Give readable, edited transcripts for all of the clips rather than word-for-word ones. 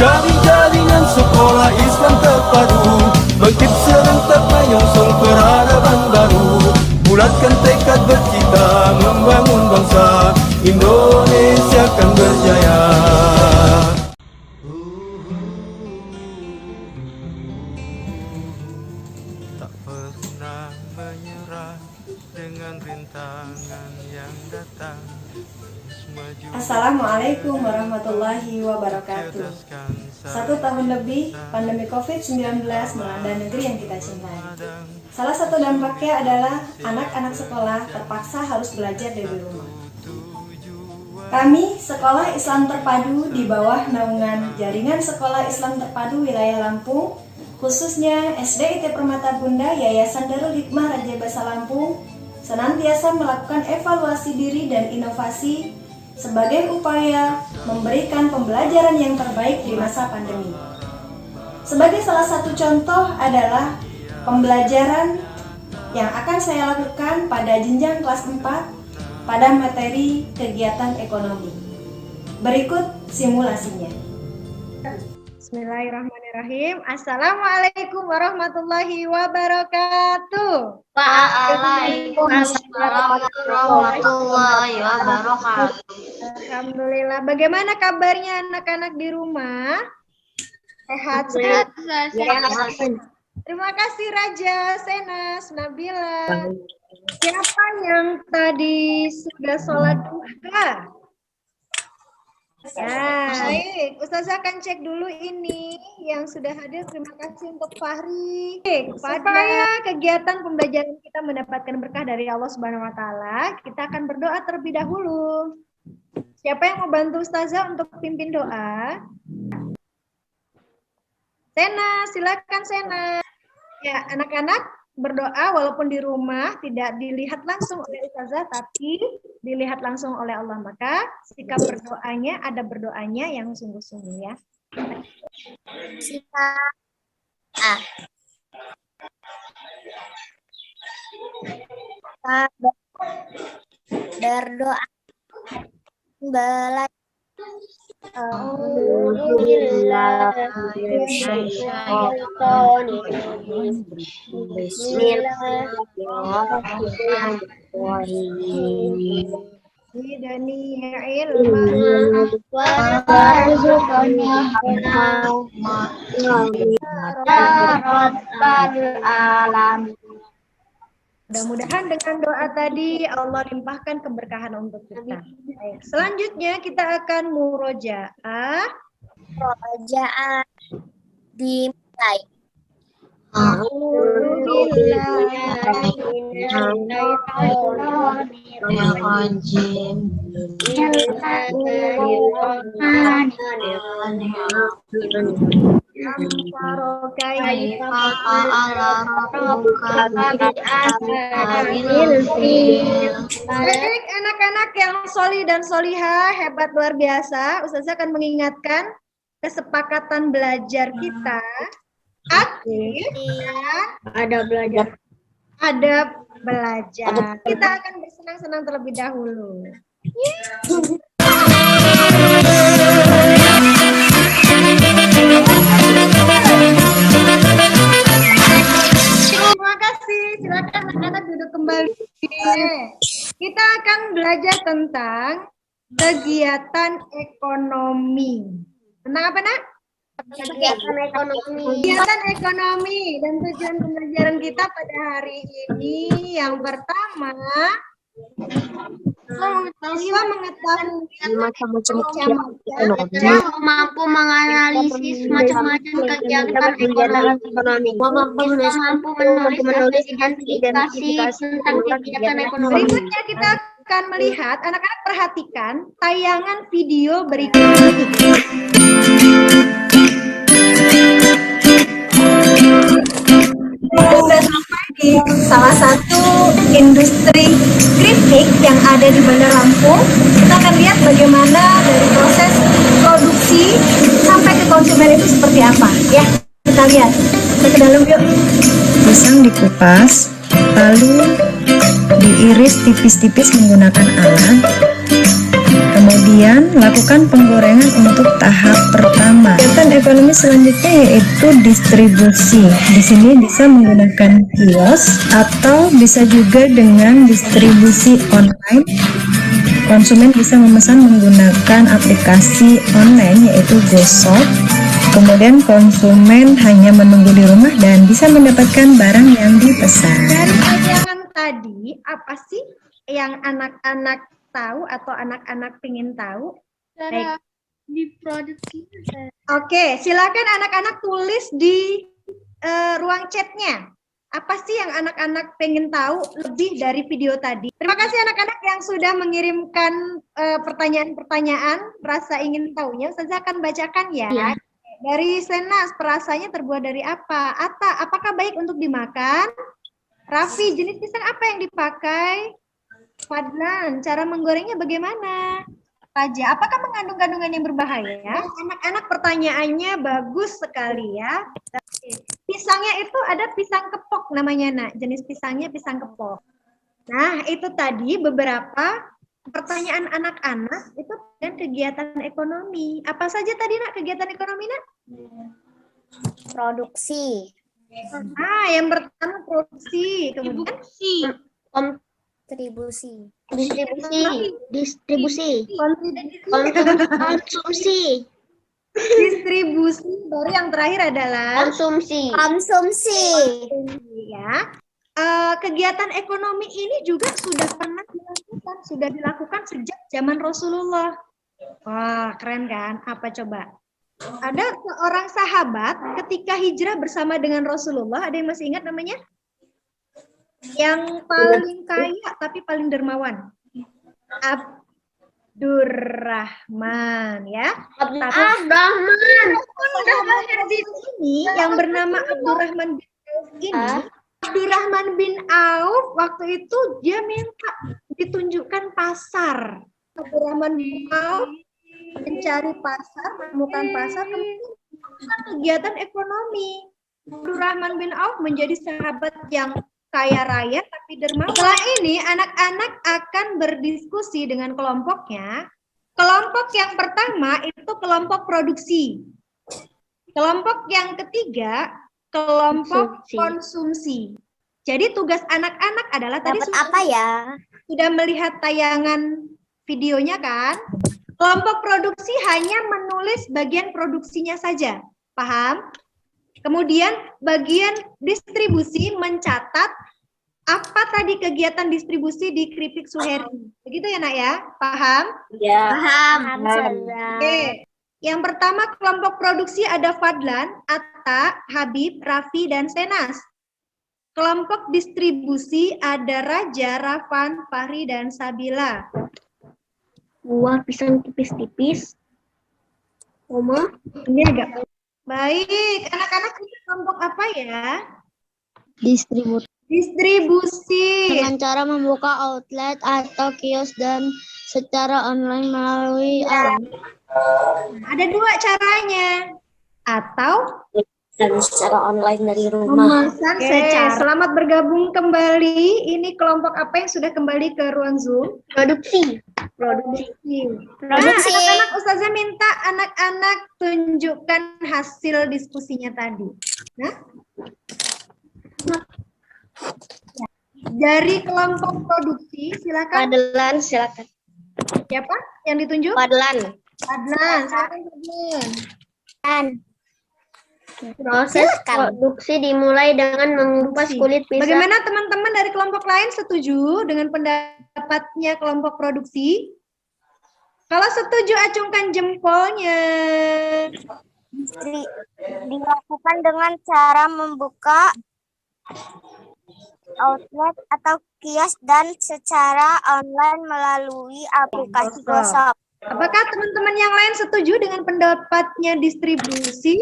Dari jaringan sekolah Islam terpadu, bangkit serentak menyongsong peradaban baru. Bulatkan tekad bercita membangun bangsa, Indonesia akan berjaya. Tak pernah menyerah dengan rintangan yang datang. Assalamualaikum warahmatullahi wabarakatuh. 1 tahun lebih pandemi COVID-19 melanda negeri yang kita cintai. Salah satu dampaknya adalah anak-anak sekolah terpaksa harus belajar dari rumah. Kami, Sekolah Islam Terpadu di bawah naungan Jaringan Sekolah Islam Terpadu Wilayah Lampung, khususnya SDIT Permata Bunda Yayasan Darul Hikmah Raja Basa Lampung, senantiasa melakukan evaluasi diri dan inovasi sebagai upaya memberikan pembelajaran yang terbaik di masa pandemi. Sebagai salah satu contoh adalah pembelajaran yang akan saya lakukan pada jenjang kelas 4 pada materi kegiatan ekonomi. Berikut simulasinya. Bismillahirrahmanirrahim. Assalamualaikum warahmatullahi wabarakatuh. Waalaikumsalam warahmatullahi wabarakatuh. Alhamdulillah. Bagaimana kabarnya anak-anak di rumah? Sehat? Terima kasih Raja, Senas, Nabila. Siapa yang tadi sudah sholat duha? Ya, baik. Ustazah akan cek dulu ini yang sudah hadir. Terima kasih untuk Fahri. Supaya kegiatan pembelajaran kita mendapatkan berkah dari Allah Subhanahu wa taala, kita akan berdoa terlebih dahulu. Siapa yang mau bantu Ustazah untuk pimpin doa? Sena, silakan Sena. Ya, anak-anak berdoa walaupun di rumah tidak dilihat langsung oleh Ustazah tapi dilihat langsung oleh Allah, maka sikap berdoanya ada berdoanya yang sungguh-sungguh ya. Berdoa belajar. Bismillahirrahmanirrahim. Zidani ilman Mudah-mudahan dengan doa tadi Allah limpahkan keberkahan untuk kita. Baik. Selanjutnya kita akan murojaah. Murojaah dimulai. Baik, anak-anak yang sholih dan sholihah, hebat luar biasa. Ustazah akan mengingatkan kesepakatan belajar kita aktif dan ada belajar. Kita akan bersenang-senang terlebih dahulu. Terima kasih. Silakan anak-anak duduk kembali. Kita akan belajar tentang kegiatan ekonomi. Tentang apa, Nak? Kegiatan ekonomi. Kegiatan ekonomi dan tujuan pembelajaran kita pada hari ini yang pertama, siswa mengetahui Macam-macam kegiatan mampu menganalisis macam-macam kegiatan ekonomi. Mampu menulis dan identifikasi tentang kegiatan ekonomi. Berikutnya kita akan melihat, anak-anak perhatikan tayangan video berikut ini. Sudah sampai di salah satu industri keripik yang ada di Bandar Lampung. Kita akan lihat bagaimana dari proses produksi sampai ke konsumen itu seperti apa. Ya, kita lihat. Kita ke dalam yuk. Pisang dikupas, lalu diiris tipis-tipis menggunakan alat. Kemudian lakukan penggorengan untuk tahap pertama. Kegiatan ekonomi selanjutnya yaitu distribusi. Di sini bisa menggunakan kios atau bisa juga dengan distribusi online. Konsumen bisa memesan menggunakan aplikasi online yaitu GoShop. Kemudian konsumen hanya menunggu di rumah dan bisa mendapatkan barang yang dipesan. Dari tayangan tadi, apa sih yang anak-anak tahu atau anak-anak ingin tahu? Baik. Diproduksi. Oke, silakan anak-anak tulis di ruang chatnya. Apa sih yang anak-anak pengen tahu lebih dari video tadi? Terima kasih anak-anak yang sudah mengirimkan pertanyaan-pertanyaan, rasa ingin tahunya. Saya akan bacakan ya. Iya. Dari Senas, perasanya terbuat dari apa? Atta, apakah baik untuk dimakan? Raffi, jenis pisang apa yang dipakai? Fadlan, cara menggorengnya bagaimana? Raja, apakah mengandung kandungan yang berbahaya? Anak-anak pertanyaannya bagus sekali ya. Pisangnya itu ada pisang kepok namanya, Nak. Jenis pisangnya pisang kepok. Nah, itu tadi beberapa pertanyaan anak-anak itu dengan kegiatan ekonomi. Apa saja tadi, Nak, kegiatan ekonomi, Nak? Produksi. Yang pertama produksi, kemudian Distribusi. Distribusi. konsumsi, Konsumsi. distribusi, baru yang terakhir adalah Konsumsi. Konsumsi. ya. Kegiatan ekonomi ini juga sudah pernah dilakukan sejak zaman Rasulullah. Wah, keren kan? Apa coba? Ada seorang sahabat ketika hijrah bersama dengan Rasulullah, ada yang masih ingat namanya? Yang paling kaya tapi paling dermawan. Abdurrahman ya. Abdurrahman. Ini yang bernama Abdurrahman bin Auf ini, Abdurrahman bin Auf waktu itu dia minta ditunjukkan pasar. Abdurrahman bin Auf mencari pasar, menemukan pasar, kemudian kegiatan ekonomi. Abdurrahman bin Auf menjadi sahabat yang kaya raya tapi dermawan. Setelah ini anak-anak akan berdiskusi dengan kelompoknya. Kelompok yang pertama itu kelompok produksi. Kelompok yang ketiga kelompok konsumsi. Jadi tugas anak-anak adalah tadi sudah melihat tayangan videonya kan? Kelompok produksi hanya menulis bagian produksinya saja. Paham? Kemudian bagian distribusi mencatat apa tadi kegiatan distribusi di keripik Suheri. Begitu ya, Nak ya? Paham? Ya. Paham. Oke. Yang pertama kelompok produksi ada Fadlan, Atta, Habib, Raffi, dan Senas. Kelompok distribusi ada Raja, Rafan, Fahri, dan Sabila. Buah pisang tipis-tipis. Oma. Ini agak baik. Anak-anak ini kelompok apa ya? Distribusi. Distribusi. Dengan cara membuka outlet atau kios dan secara online melalui Ada dua caranya. Atau dan secara online dari rumah. memesan secara. Selamat bergabung kembali. Ini kelompok apa yang sudah kembali ke ruang Zoom? Produksi. Produksi. Nah, anak-anak Ustazah minta anak-anak tunjukkan hasil diskusinya tadi. Nah, dari kelompok produksi, silakan. Fadlan, silakan. Siapa yang ditunjuk? Fadlan. Adnan, silakan Adnan. Proses produksi dimulai dengan mengupas kulit pisang. Bagaimana teman-teman dari kelompok lain setuju dengan pendapatnya kelompok produksi? Kalau setuju acungkan jempolnya. Dilakukan dengan cara membuka outlet atau kios dan secara online melalui aplikasi GoShop. Apakah teman-teman yang lain setuju dengan pendapatnya distribusi?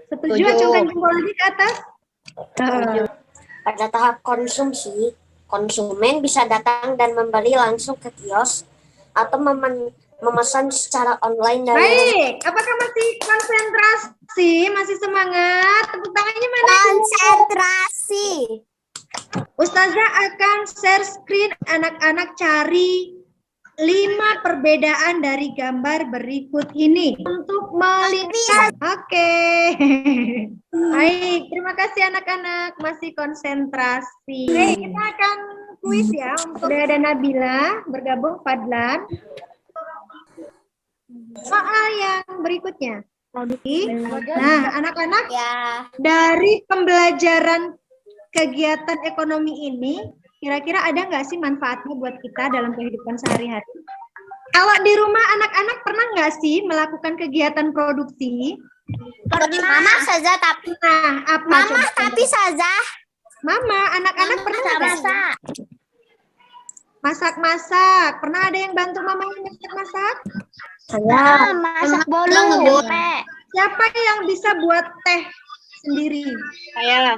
Setuju, acungkan jempol lagi ke atas. Pada tahap konsumsi, konsumen bisa datang dan membeli langsung ke kios atau memesan secara online dari. Baik, apakah masih konsentrasi? Masih semangat? Tepuk tangannya mana? Konsentrasi. Ustazah akan share screen, anak-anak cari 5 perbedaan dari gambar berikut ini untuk melihat. Oke. Baik, terima kasih anak-anak masih konsentrasi. Oke, kita akan kuis ya. Udah ada Nabila, bergabung Fadlan. Soal yang berikutnya. Nah, anak-anak dari pembelajaran kegiatan ekonomi ini, kira-kira ada nggak sih manfaatnya buat kita dalam kehidupan sehari-hari? Kalau di rumah anak-anak pernah nggak sih melakukan kegiatan produksi? Mama saja tapi Nah, apa? Mama coba? tapi saja Mama, anak-anak pernah nggak sih? Masak-masak. Pernah ada yang bantu mamanya masak-masak? saya masak bolu. Siapa yang bisa buat teh sendiri? Saya.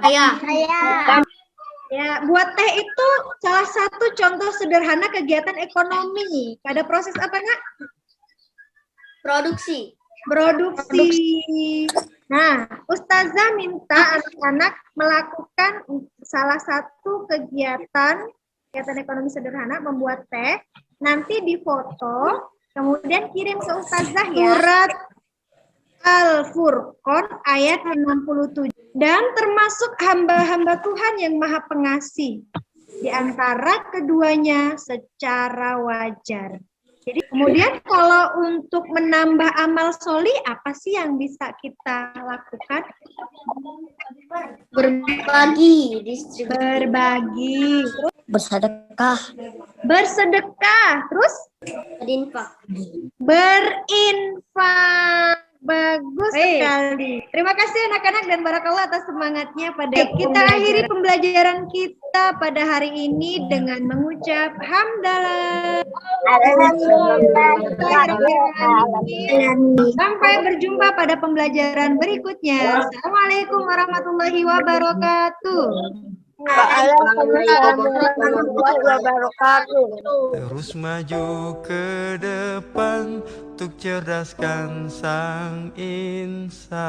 Ya, buat teh itu salah satu contoh sederhana kegiatan ekonomi. Pada proses apa, Nak? Produksi. Produksi. Nah, Ustazah minta anak-anak melakukan salah satu kegiatan ekonomi sederhana, membuat teh. Nanti difoto, kemudian kirim ke Ustazah ya. Surat Al-Furqan ayat 67. Dan termasuk hamba-hamba Tuhan yang maha pengasih. Di antara keduanya secara wajar. Jadi kemudian kalau untuk menambah amal soli, apa sih yang bisa kita lakukan? Berbagi. Berbagi. Bersedekah. Bersedekah. Terus? Berinfak. Berinfak. Bagus sekali. Terima kasih anak-anak dan barakallah atas semangatnya pada kita akhiri pembelajaran kita pada hari ini dengan mengucap hamdalah. Sampai berjumpa pada pembelajaran berikutnya. Assalamualaikum warahmatullahi wabarakatuh. Terus maju ke depan untuk cerdaskan sang insan.